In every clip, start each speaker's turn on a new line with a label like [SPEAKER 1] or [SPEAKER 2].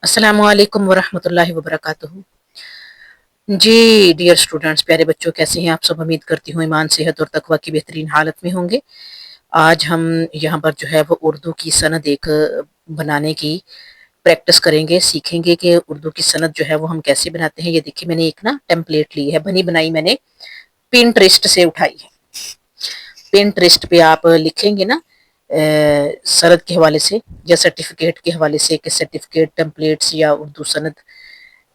[SPEAKER 1] अस्सलामु अलैकुम वरहमतुल्लाहि वबरकातुहू। जी डियर स्टूडेंट्स, प्यारे बच्चों, कैसे हैं आप सब? उम्मीद करती हूँ ईमान, सेहत और तकवा की बेहतरीन हालत में होंगे। आज हम यहाँ पर जो है वो उर्दू की सनद एक बनाने की प्रैक्टिस करेंगे, सीखेंगे कि उर्दू की सनद जो है वो हम कैसे बनाते हैं। ये देखिए, मैंने एक ना टेम्पलेट ली है, बनी बनाई मैंने पिंटरेस्ट से उठाई है। पिंटरेस्ट पे आप लिखेंगे ना सनद के हवाले से या सर्टिफिकेट के हवाले से कि सर्टिफिकेट टेम्पलेट्स या उर्दू सनद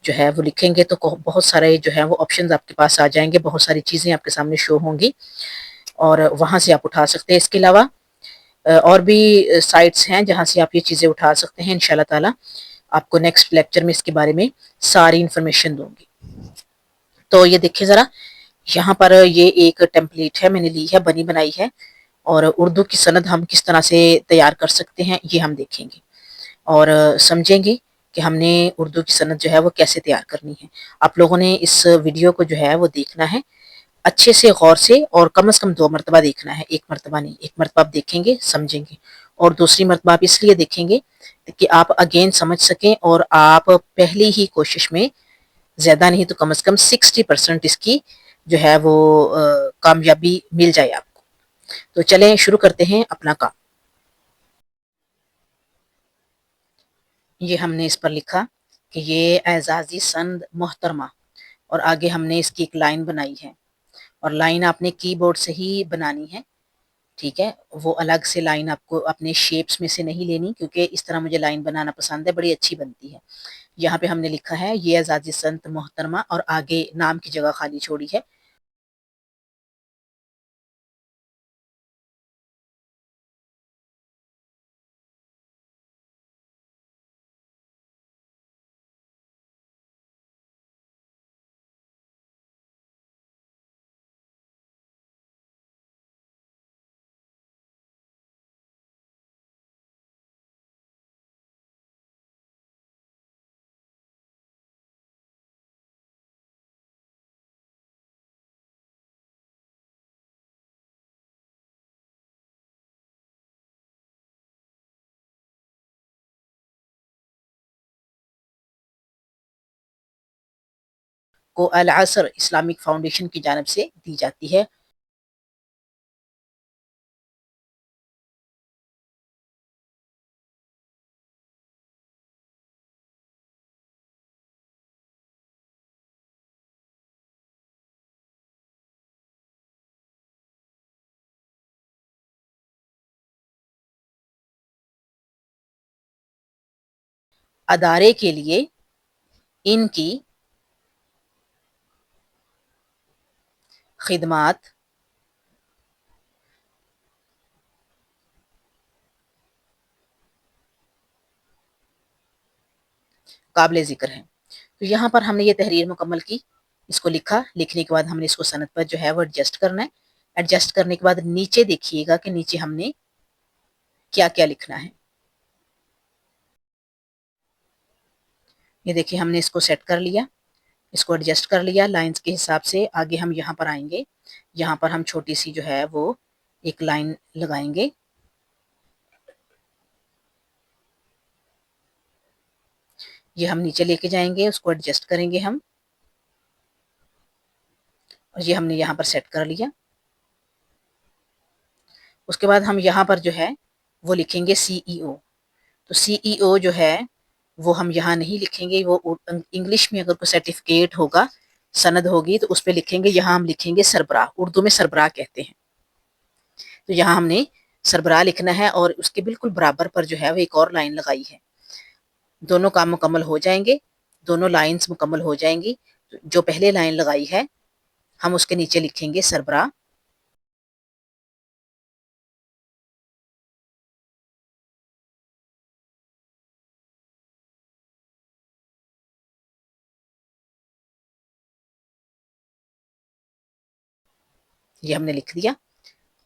[SPEAKER 1] जो है वो लिखेंगे तो बहुत सारे जो है वो ऑप्शंस आपके पास आ जाएंगे, बहुत सारी चीज़ें आपके सामने शो होंगी और वहाँ से आप उठा सकते हैं। इसके अलावा और भी साइट्स हैं जहाँ से आप ये चीज़ें उठा सकते हैं। इंशाल्लाह ताला आपको नेक्स्ट लेक्चर में इसके बारे में सारी इन्फॉर्मेशन दूंगी। तो ये देखिए ज़रा, यहाँ पर ये एक टेम्पलेट है, मैंने ली है, बनी बनाई है। और उर्दू की सनद हम किस तरह से तैयार कर सकते हैं ये हम देखेंगे और समझेंगे कि हमने उर्दू की सनद जो है वो कैसे तैयार करनी है। आप लोगों ने इस वीडियो को जो है वो देखना है अच्छे से, गौर से, और कम से कम 2 मरतबा देखना है, 1 मरतबा नहीं। 1 मरतबा आप देखेंगे, समझेंगे, और दूसरी मरतबा आप इसलिए देखेंगे कि आप अगेन समझ सकें और आप पहली ही कोशिश में ज़्यादा नहीं तो कम से कम 60% इसकी जो है वो कामयाबी मिल जाए आपको। तो चलें शुरू करते हैं अपना काम। ये हमने इस पर लिखा कि ये एजाज़ी संद मोहतरमा, और आगे हमने इसकी एक लाइन बनाई है, और लाइन आपने कीबोर्ड से ही बनानी है, ठीक है? वो अलग से लाइन आपको अपने शेप्स में से नहीं लेनी, क्योंकि इस तरह मुझे लाइन बनाना पसंद है, बड़ी अच्छी बनती है। यहाँ पे हमने लिखा है ये एजाज़ी संत मोहतरमा, और आगे नाम की जगह खाली छोड़ी है। को अल असर इस्लामिक फाउंडेशन की जानिब से दी जाती है। अदारे के लिए इनकी खिदमात काबिल ज़िक्र हैं। तो यहाँ पर हमने ये तहरीर मुकम्मल की, इसको लिखा, लिखने के बाद हमने इसको सनद पर जो है वो एडजस्ट करना है। एडजस्ट करने के बाद नीचे देखिएगा कि नीचे हमने क्या-क्या लिखना है। ये देखिए, हमने इसको सेट कर लिया, इसको एडजस्ट कर लिया लाइन्स के हिसाब से। आगे हम यहाँ पर आएँगे, यहाँ पर हम छोटी-सी जो है वो एक लाइन लगाएँगे। ये हम नीचे लेके जाएँगे, उसको एडजस्ट करेंगे हम, और ये हमने यहाँ पर सेट कर लिया। उसके बाद हम यहाँ पर जो है वो लिखेंगे सीईओ। तो सीईओ जो है वो हम यहाँ नहीं लिखेंगे, वो इंग्लिश में अगर कोई सर्टिफिकेट होगा, सनद होगी, तो उस पे लिखेंगे। यहाँ हम लिखेंगे सरबराह, उर्दू में सरबराह कहते हैं। तो यहाँ हमने सरबराह लिखना है, और उसके बिल्कुल बराबर पर जो है वो एक और लाइन लगाई है। दोनों काम मुकम्मल हो जाएंगे, दोनों लाइन्स मुकम्मल हो जाएंगी। जो पहले लाइन लगाई है हम उसके नीचे लिखेंगे सरबराह। ये हमने लिख दिया,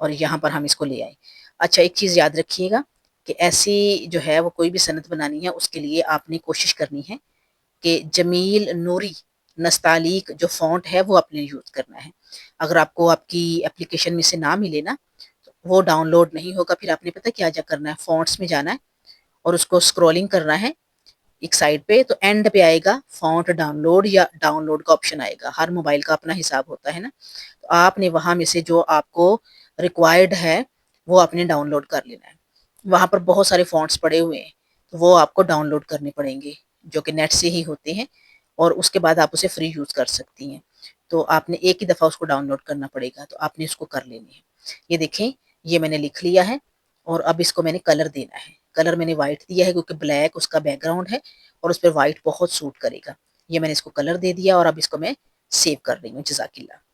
[SPEAKER 1] और यहाँ पर हम इसको ले आए। अच्छा, एक चीज़ याद रखिएगा कि ऐसी जो है वो कोई भी सनद बनानी है, उसके लिए आपने कोशिश करनी है कि जमील नूरी नस्तालीक जो फ़ॉन्ट है वो आपने यूज़ करना है। अगर आपको आपकी एप्लीकेशन में से ना मिले ना, तो वो डाउनलोड नहीं होगा। फिर आपने पता क्या करना है, फ़ॉन्ट्स में जाना है और उसको स्क्रॉलिंग करना है, ایک سائڈ پہ تو اینڈ پہ آئے گا فونٹ ڈاؤن لوڈ یا ڈاؤن لوڈ کا آپشن آئے گا. ہر موبائل کا اپنا حساب ہوتا ہے نا. تو آپ نے وہاں میں سے جو آپ کو ریکوائرڈ ہے وہ آپ نے ڈاؤن لوڈ کر لینا ہے. وہاں پر بہت سارے فونٹس پڑے ہوئے ہیں تو وہ آپ کو ڈاؤن لوڈ کرنے پڑیں گے جو کہ نیٹ سے ہی ہوتے ہیں اور اس کے بعد آپ اسے فری یوز کر سکتی ہیں. تو آپ نے ایک ہی دفعہ اس کو ڈاؤن لوڈ کرنا پڑے گا تو آپ نے اس کو کر لینی ہے. یہ دیکھیں یہ میں نے لکھ لیا ہے اور اب اس کو میں نے کلر دینا ہے. کلر میں نے وائٹ دیا ہے کیونکہ بلیک اس کا بیک گراؤنڈ ہے اور اس پہ وائٹ بہت سوٹ کرے گا. یہ میں نے اس کو کلر دے دیا اور اب اس کو میں سیو کر رہی ہوں. جزاک اللہ.